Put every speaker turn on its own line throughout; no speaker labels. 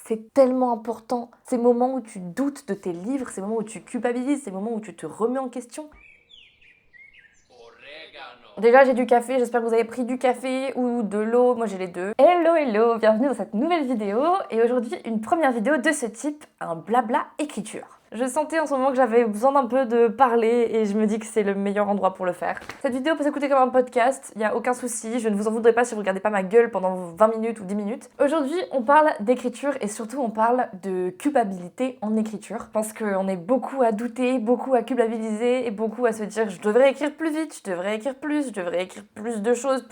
c'est tellement important. Ces moments où tu doutes de tes livres, ces moments où tu culpabilises, ces moments où tu te remets en question. Déjà, j'ai du café, j'espère que vous avez pris du café ou de l'eau, moi j'ai les deux. Hello, hello, bienvenue dans cette nouvelle vidéo. Et aujourd'hui, une première vidéo de ce type, un blabla écriture. Je sentais en ce moment que j'avais besoin d'un peu de parler et je me dis que c'est le meilleur endroit pour le faire. Cette vidéo peut s'écouter comme un podcast, il n'y a aucun souci, je ne vous en voudrais pas si vous regardez pas ma gueule pendant 20 minutes ou 10 minutes. Aujourd'hui, on parle d'écriture et surtout on parle de culpabilité en écriture. Je pense qu'on est beaucoup à douter, beaucoup à culpabiliser et beaucoup à se dire je devrais écrire plus vite, je devrais écrire plus, je devrais écrire plus de choses,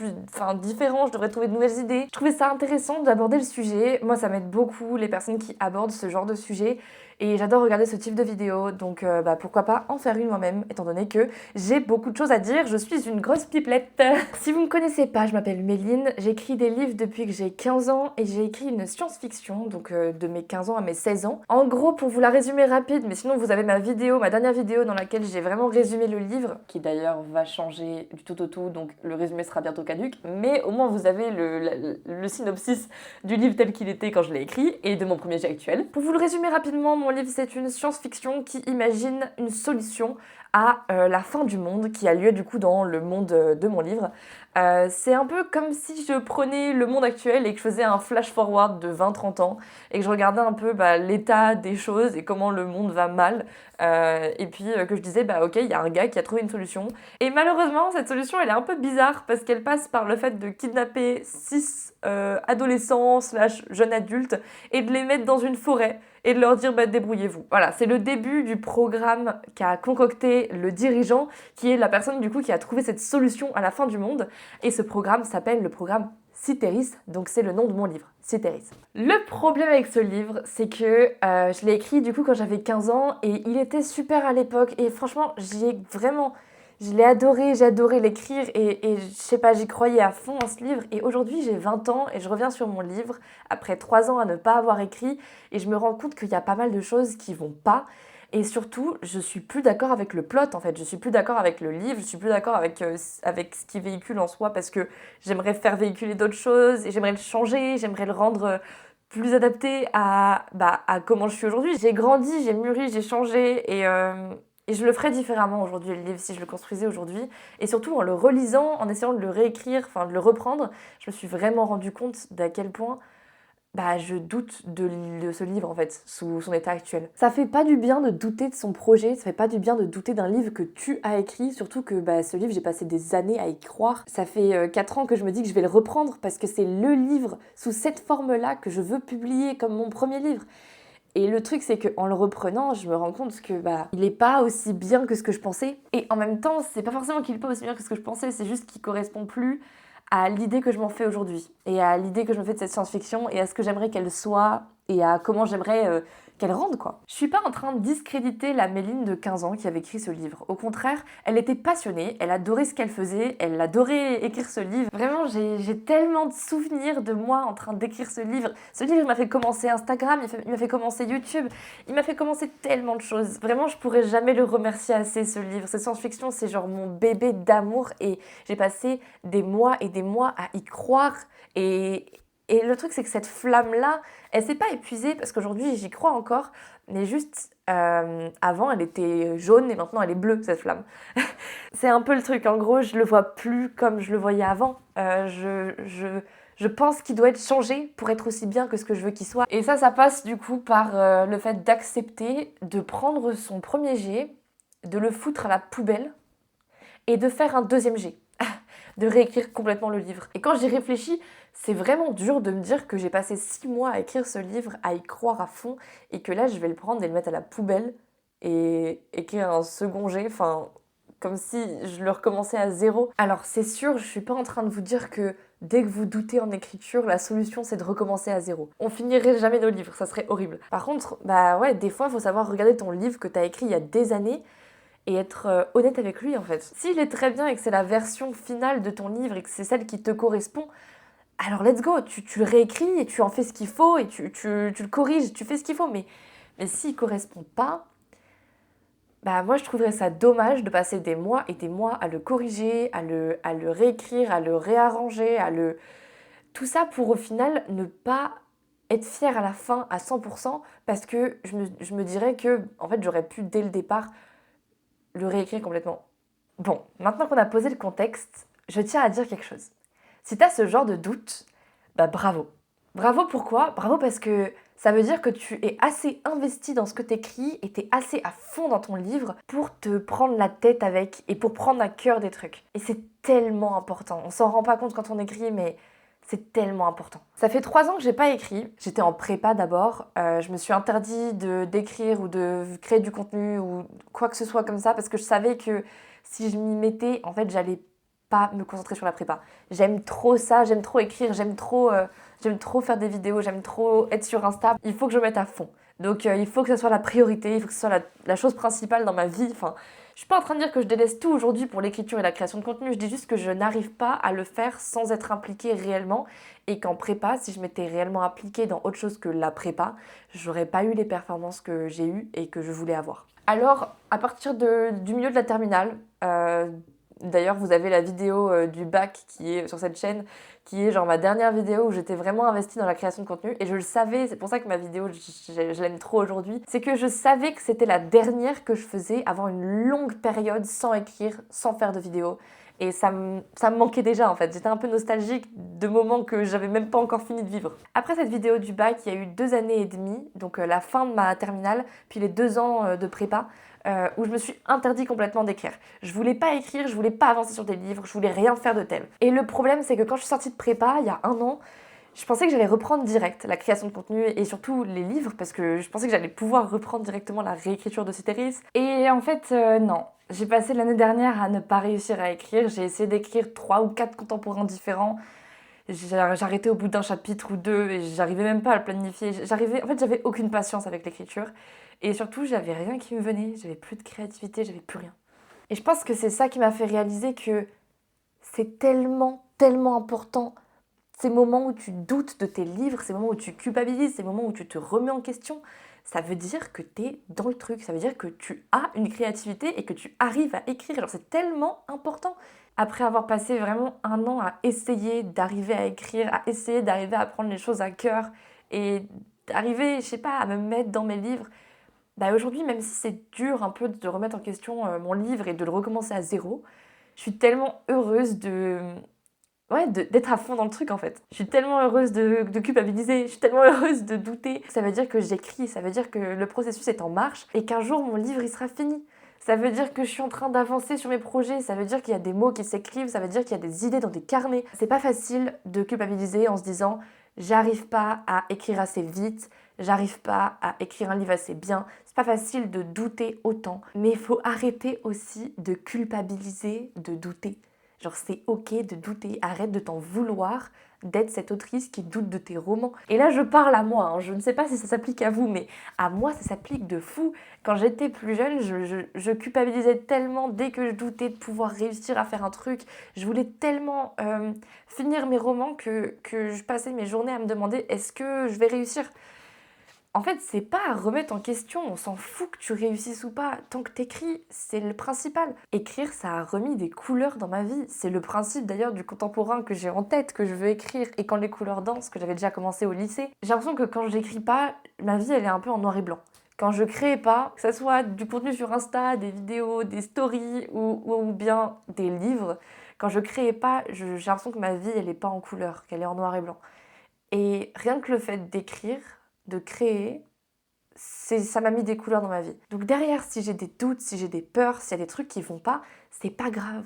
différentes, je devrais trouver de nouvelles idées. Je trouvais ça intéressant d'aborder le sujet. Moi, ça m'aide beaucoup les personnes qui abordent ce genre de sujet. Et j'adore regarder ce type de vidéos, donc pourquoi pas en faire une moi-même, étant donné que j'ai beaucoup de choses à dire, je suis une grosse pipelette. Si vous me connaissez pas, je m'appelle Méline, j'écris des livres depuis que j'ai 15 ans et j'ai écrit une science-fiction, donc de mes 15 ans à mes 16 ans. En gros, pour vous la résumer rapide, mais sinon vous avez ma dernière vidéo dans laquelle j'ai vraiment résumé le livre, qui d'ailleurs va changer du tout au tout, donc le résumé sera bientôt caduc, mais au moins vous avez le synopsis du livre tel qu'il était quand je l'ai écrit et de mon premier jet actuel. Pour vous le résumer rapidement, mon livre, c'est une science-fiction qui imagine une solution à la fin du monde qui a lieu du coup dans le monde de mon livre. C'est un peu comme si je prenais le monde actuel et que je faisais un flash-forward de 20-30 ans et que je regardais un peu l'état des choses et comment le monde va mal. Et puis que je disais, ok, il y a un gars qui a trouvé une solution. Et malheureusement, cette solution, elle est un peu bizarre parce qu'elle passe par le fait de kidnapper 6 adolescents / jeunes adultes et de les mettre dans une forêt et de leur dire débrouillez-vous. Voilà, c'est le début du programme qu'a concocté le dirigeant, qui est la personne du coup qui a trouvé cette solution à la fin du monde. Et ce programme s'appelle le programme Cyteris, donc c'est le nom de mon livre, Cyteris. Le problème avec ce livre, c'est que je l'ai écrit du coup quand j'avais 15 ans et il était super à l'époque et franchement, je l'ai adoré, j'ai adoré l'écrire et je sais pas, j'y croyais à fond dans ce livre. Et aujourd'hui, j'ai 20 ans et je reviens sur mon livre après 3 ans à ne pas avoir écrit et je me rends compte qu'il y a pas mal de choses qui vont pas. Et surtout, je suis plus d'accord avec le plot en fait, je suis plus d'accord avec le livre, je suis plus d'accord avec ce qu'il véhicule en soi parce que j'aimerais faire véhiculer d'autres choses et j'aimerais le changer, j'aimerais le rendre plus adapté à comment je suis aujourd'hui. J'ai grandi, j'ai mûri, j'ai changé et je le ferais différemment aujourd'hui, le livre, si je le construisais aujourd'hui. Et surtout, en le relisant, en essayant de le réécrire, de le reprendre, je me suis vraiment rendu compte d'à quel point je doute de ce livre, en fait, sous son état actuel. Ça fait pas du bien de douter de son projet, ça fait pas du bien de douter d'un livre que tu as écrit, surtout que ce livre, j'ai passé des années à y croire. Ça fait 4 ans que je me dis que je vais le reprendre, parce que c'est le livre, sous cette forme-là, que je veux publier comme mon premier livre. Et le truc, c'est qu'en le reprenant, je me rends compte que il est pas aussi bien que ce que je pensais. Et en même temps, c'est pas forcément qu'il est pas aussi bien que ce que je pensais, c'est juste qu'il correspond plus à l'idée que je m'en fais aujourd'hui. Et à l'idée que je me fais de cette science-fiction, et à ce que j'aimerais qu'elle soit, et à comment j'aimerais qu'elle rende, quoi. Je suis pas en train de discréditer la Méline de 15 ans qui avait écrit ce livre. Au contraire, elle était passionnée, elle adorait ce qu'elle faisait, elle adorait écrire ce livre. Vraiment, j'ai tellement de souvenirs de moi en train d'écrire ce livre. Ce livre, il m'a fait commencer Instagram, il m'a fait commencer YouTube, il m'a fait commencer tellement de choses. Vraiment, je pourrais jamais le remercier assez, ce livre. Cette science-fiction, c'est genre mon bébé d'amour, et j'ai passé des mois et des mois à y croire, et le truc, c'est que cette flamme-là, elle s'est pas épuisée parce qu'aujourd'hui, j'y crois encore, mais juste avant, elle était jaune et maintenant, elle est bleue, cette flamme. C'est un peu le truc. En gros, je le vois plus comme je le voyais avant. Je pense qu'il doit être changé pour être aussi bien que ce que je veux qu'il soit. Et ça passe du coup par le fait d'accepter de prendre son premier jet, de le foutre à la poubelle et de faire un deuxième jet. De réécrire complètement le livre. Et quand j'y réfléchis, c'est vraiment dur de me dire que j'ai passé 6 mois à écrire ce livre, à y croire à fond, et que là, je vais le prendre et le mettre à la poubelle et écrire un second jet, comme si je le recommençais à zéro. Alors c'est sûr, je suis pas en train de vous dire que dès que vous doutez en écriture, la solution c'est de recommencer à zéro. On finirait jamais nos livres, ça serait horrible. Par contre, des fois, il faut savoir regarder ton livre que t'as écrit il y a des années et être honnête avec lui en fait. S'il est très bien et que c'est la version finale de ton livre et que c'est celle qui te correspond, alors let's go, tu le réécris et tu en fais ce qu'il faut et tu le corriges, tu fais ce qu'il faut. Mais s'il ne correspond pas, moi je trouverais ça dommage de passer des mois et des mois à le corriger, à le réécrire, à le réarranger, tout ça pour au final ne pas être fière à la fin à 100% parce que je me dirais que en fait j'aurais pu dès le départ le réécrire complètement. Bon, maintenant qu'on a posé le contexte, je tiens à dire quelque chose. Si t'as ce genre de doute, bah bravo. Bravo pourquoi? Bravo parce que ça veut dire que tu es assez investi dans ce que t'écris et t'es assez à fond dans ton livre pour te prendre la tête avec et pour prendre à cœur des trucs. Et c'est tellement important. On s'en rend pas compte quand on écrit, mais c'est tellement important. Ça fait 3 ans que j'ai pas écrit. J'étais en prépa d'abord. Je me suis interdit d'écrire ou de créer du contenu ou quoi que ce soit comme ça parce que je savais que si je m'y mettais, en fait, j'allais pas me concentrer sur la prépa. J'aime trop ça, j'aime trop écrire, j'aime trop faire des vidéos, j'aime trop être sur Insta. Il faut que je me mette à fond. Donc il faut que ce soit la priorité, il faut que ce soit la chose principale dans ma vie. Enfin, je suis pas en train de dire que je délaisse tout aujourd'hui pour l'écriture et la création de contenu, je dis juste que je n'arrive pas à le faire sans être impliquée réellement et qu'en prépa, si je m'étais réellement impliquée dans autre chose que la prépa, j'aurais pas eu les performances que j'ai eues et que je voulais avoir. Alors, à partir du milieu de la terminale, d'ailleurs, vous avez la vidéo du bac qui est sur cette chaîne, qui est genre ma dernière vidéo où j'étais vraiment investie dans la création de contenu. Et je le savais, c'est pour ça que ma vidéo, je l'aime trop aujourd'hui. C'est que je savais que c'était la dernière que je faisais avant une longue période sans écrire, sans faire de vidéo. Et ça me manquait déjà en fait. J'étais un peu nostalgique de moments que j'avais même pas encore fini de vivre. Après cette vidéo du bac, il y a eu 2 années et demie, donc la fin de ma terminale, puis les 2 ans de prépa. Où je me suis interdit complètement d'écrire. Je voulais pas écrire, je voulais pas avancer sur des livres, je voulais rien faire de tel. Et le problème, c'est que quand je suis sortie de prépa, il y a 1 an, je pensais que j'allais reprendre direct la création de contenu et surtout les livres parce que je pensais que j'allais pouvoir reprendre directement la réécriture de Citeris. Et en fait, non. J'ai passé l'année dernière à ne pas réussir à écrire. J'ai essayé d'écrire 3 ou 4 contemporains différents. J'arrêtais au bout d'un chapitre ou 2 et j'arrivais même pas à le planifier. En fait, j'avais aucune patience avec l'écriture. Et surtout, j'avais rien qui me venait. J'avais plus de créativité, j'avais plus rien. Et je pense que c'est ça qui m'a fait réaliser que c'est tellement, tellement important. Ces moments où tu doutes de tes livres, ces moments où tu culpabilises, ces moments où tu te remets en question, ça veut dire que tu es dans le truc, ça veut dire que tu as une créativité et que tu arrives à écrire. Alors c'est tellement important. Après avoir passé vraiment 1 an à essayer d'arriver à écrire, à essayer d'arriver à prendre les choses à cœur et d'arriver, je sais pas, à me mettre dans mes livres, bah aujourd'hui, même si c'est dur un peu de remettre en question mon livre et de le recommencer à zéro, je suis tellement heureuse d'être à fond dans le truc en fait. Je suis tellement heureuse de culpabiliser, je suis tellement heureuse de douter. Ça veut dire que j'écris, ça veut dire que le processus est en marche et qu'un jour mon livre il sera fini. Ça veut dire que je suis en train d'avancer sur mes projets, ça veut dire qu'il y a des mots qui s'écrivent, ça veut dire qu'il y a des idées dans des carnets. C'est pas facile de culpabiliser en se disant j'arrive pas à écrire assez vite, j'arrive pas à écrire un livre assez bien. C'est pas facile de douter autant, mais il faut arrêter aussi de culpabiliser, de douter. Genre c'est ok de douter, arrête de t'en vouloir d'être cette autrice qui doute de tes romans. Et là je parle à moi, hein. Je ne sais pas si ça s'applique à vous, mais à moi ça s'applique de fou. Quand j'étais plus jeune, je culpabilisais tellement dès que je doutais de pouvoir réussir à faire un truc. Je voulais tellement finir mes romans que je passais mes journées à me demander est-ce que je vais réussir. En fait, c'est pas à remettre en question, on s'en fout que tu réussisses ou pas. Tant que t'écris, c'est le principal. Écrire, ça a remis des couleurs dans ma vie. C'est le principe d'ailleurs du contemporain que j'ai en tête, que je veux écrire. Et quand les couleurs dansent, que j'avais déjà commencé au lycée, j'ai l'impression que quand j'écris pas, ma vie elle est un peu en noir et blanc. Quand je crée pas, que ce soit du contenu sur Insta, des vidéos, des stories ou bien des livres, quand je crée pas, j'ai l'impression que ma vie elle est pas en couleur, qu'elle est en noir et blanc. Et rien que le fait d'écrire, de créer, ça m'a mis des couleurs dans ma vie. Donc derrière, si j'ai des doutes, si j'ai des peurs, s'il y a des trucs qui vont pas, c'est pas grave.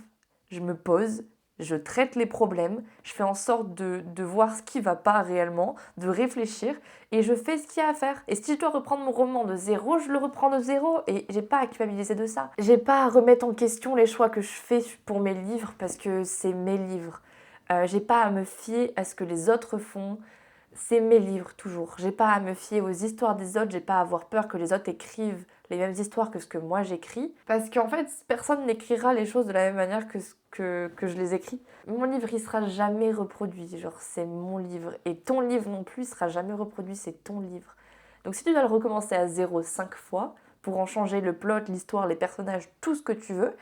Je me pose, je traite les problèmes, je fais en sorte de voir ce qui va pas réellement, de réfléchir, et je fais ce qu'il y a à faire. Et si je dois reprendre mon roman de zéro, je le reprends de zéro, et j'ai pas à culpabiliser de ça. J'ai pas à remettre en question les choix que je fais pour mes livres, parce que c'est mes livres. J'ai pas à me fier à ce que les autres font. C'est mes livres toujours. J'ai pas à me fier aux histoires des autres, j'ai pas à avoir peur que les autres écrivent les mêmes histoires que ce que moi j'écris. Parce qu'en fait, personne n'écrira les choses de la même manière que je les écris. Mon livre, il sera jamais reproduit. Genre, c'est mon livre. Et ton livre non plus, il sera jamais reproduit, c'est ton livre. Donc si tu dois le recommencer à zéro 5 fois, pour en changer le plot, l'histoire, les personnages, tout ce que tu veux,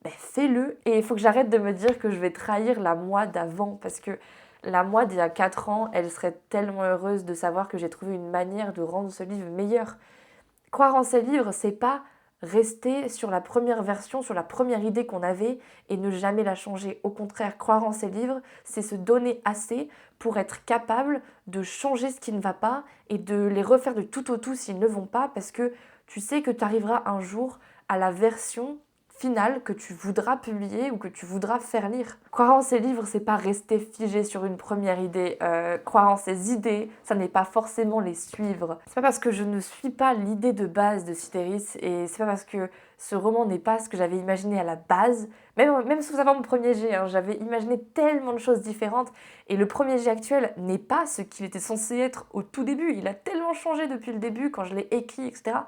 ben fais-le. Et il faut que j'arrête de me dire que je vais trahir la moi d'avant. Parce que la moi d'il y a 4 ans, elle serait tellement heureuse de savoir que j'ai trouvé une manière de rendre ce livre meilleur. Croire en ces livres, c'est pas rester sur la première version, sur la première idée qu'on avait et ne jamais la changer. Au contraire, croire en ces livres, c'est se donner assez pour être capable de changer ce qui ne va pas et de les refaire de tout au tout s'ils ne vont pas, parce que tu sais que tu arriveras un jour à la version finale que tu voudras publier ou que tu voudras faire lire. Croire en ces livres, c'est pas rester figé sur une première idée. Croire en ces idées, ça n'est pas forcément les suivre. C'est pas parce que je ne suis pas l'idée de base de Citeris et c'est pas parce que ce roman n'est pas ce que j'avais imaginé à la base. Même sans savoir mon premier jet, hein, j'avais imaginé tellement de choses différentes et le premier jet actuel n'est pas ce qu'il était censé être au tout début. Il a tellement changé depuis le début quand je l'ai écrit, etc.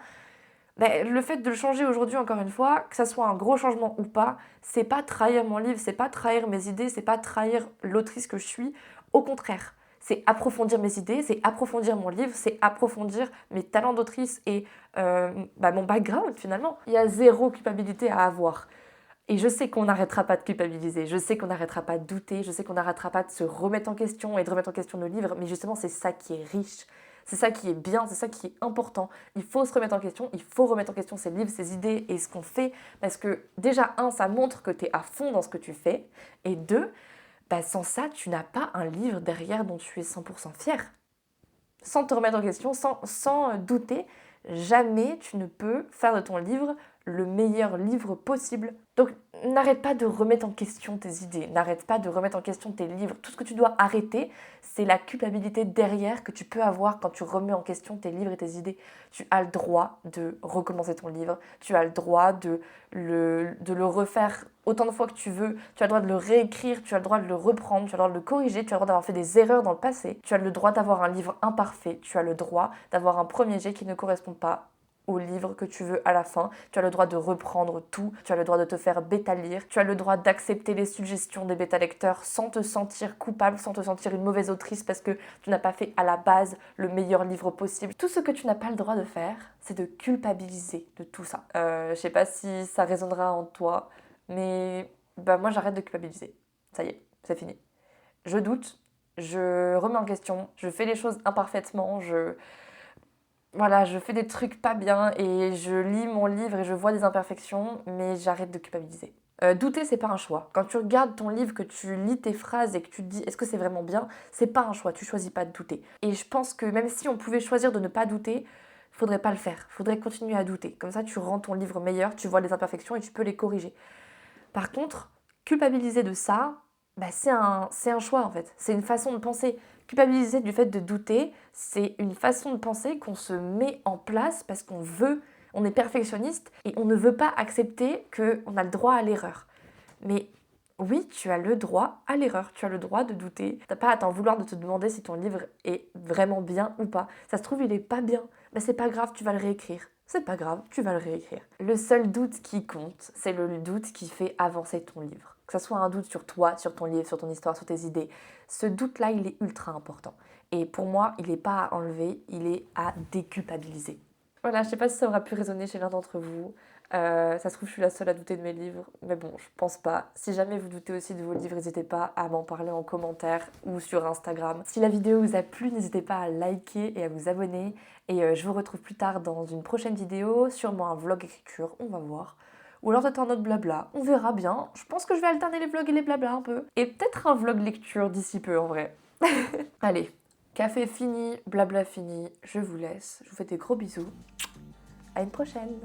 Le fait de le changer aujourd'hui, encore une fois, que ça soit un gros changement ou pas, c'est pas trahir mon livre, c'est pas trahir mes idées, c'est pas trahir l'autrice que je suis. Au contraire, c'est approfondir mes idées, c'est approfondir mon livre, c'est approfondir mes talents d'autrice et mon background finalement. Il y a zéro culpabilité à avoir. Et je sais qu'on n'arrêtera pas de culpabiliser, je sais qu'on n'arrêtera pas de douter, je sais qu'on n'arrêtera pas de se remettre en question et de remettre en question nos livres, mais justement c'est ça qui est riche, c'est ça qui est bien, c'est ça qui est important. Il faut se remettre en question, il faut remettre en question ses livres, ses idées et ce qu'on fait, parce que déjà, un, ça montre que tu es à fond dans ce que tu fais, et deux, sans ça, tu n'as pas un livre derrière dont tu es 100% fier. Sans te remettre en question, sans douter, jamais tu ne peux faire de ton livre le meilleur livre possible. Donc n'arrête pas de remettre en question tes idées, n'arrête pas de remettre en question tes livres. Tout ce que tu dois arrêter, c'est la culpabilité derrière que tu peux avoir quand tu remets en question tes livres et tes idées. Tu as le droit de recommencer ton livre, tu as le droit de le refaire autant de fois que tu veux, tu as le droit de le réécrire, tu as le droit de le reprendre, tu as le droit de le corriger, tu as le droit d'avoir fait des erreurs dans le passé, tu as le droit d'avoir un livre imparfait, tu as le droit d'avoir un premier jet qui ne correspond pas au livre que tu veux à la fin, tu as le droit de reprendre tout, tu as le droit de te faire bêta-lire, tu as le droit d'accepter les suggestions des bêta-lecteurs sans te sentir coupable, sans te sentir une mauvaise autrice parce que tu n'as pas fait à la base le meilleur livre possible. Tout ce que tu n'as pas le droit de faire, c'est de culpabiliser de tout ça. Je sais pas si ça résonnera en toi, mais moi j'arrête de culpabiliser. Ça y est, c'est fini. Je doute, je remets en question, je fais les choses imparfaitement, je fais des trucs pas bien et je lis mon livre et je vois des imperfections, mais j'arrête de culpabiliser. Douter, c'est pas un choix. Quand tu regardes ton livre, que tu lis tes phrases et que tu te dis est-ce que c'est vraiment bien, c'est pas un choix, tu choisis pas de douter. Et je pense que même si on pouvait choisir de ne pas douter, faudrait pas le faire, faudrait continuer à douter. Comme ça, tu rends ton livre meilleur, tu vois les imperfections et tu peux les corriger. Par contre, culpabiliser de ça, c'est un choix en fait. C'est une façon de penser. Culpabiliser du fait de douter, c'est une façon de penser qu'on se met en place parce qu'on veut, on est perfectionniste et on ne veut pas accepter qu'on a le droit à l'erreur. Mais oui, tu as le droit à l'erreur, tu as le droit de douter. T'as pas à t'en vouloir de te demander si ton livre est vraiment bien ou pas. Ça se trouve, il est pas bien. C'est pas grave, tu vas le réécrire. C'est pas grave, tu vas le réécrire. Le seul doute qui compte, c'est le doute qui fait avancer ton livre. Que ce soit un doute sur toi, sur ton livre, sur ton histoire, sur tes idées, ce doute-là, il est ultra important. Et pour moi, il n'est pas à enlever, il est à déculpabiliser. Voilà, je sais pas si ça aura pu résonner chez l'un d'entre vous. Ça se trouve, je suis la seule à douter de mes livres, mais bon, je pense pas. Si jamais vous doutez aussi de vos livres, n'hésitez pas à m'en parler en commentaire ou sur Instagram. Si la vidéo vous a plu, n'hésitez pas à liker et à vous abonner. Et je vous retrouve plus tard dans une prochaine vidéo, sûrement un vlog écriture, on va voir. Ou alors peut-être un autre blabla, on verra bien. Je pense que je vais alterner les vlogs et les blabla un peu. Et peut-être un vlog lecture d'ici peu en vrai. Allez, café fini, blabla fini, je vous laisse. Je vous fais des gros bisous. À une prochaine.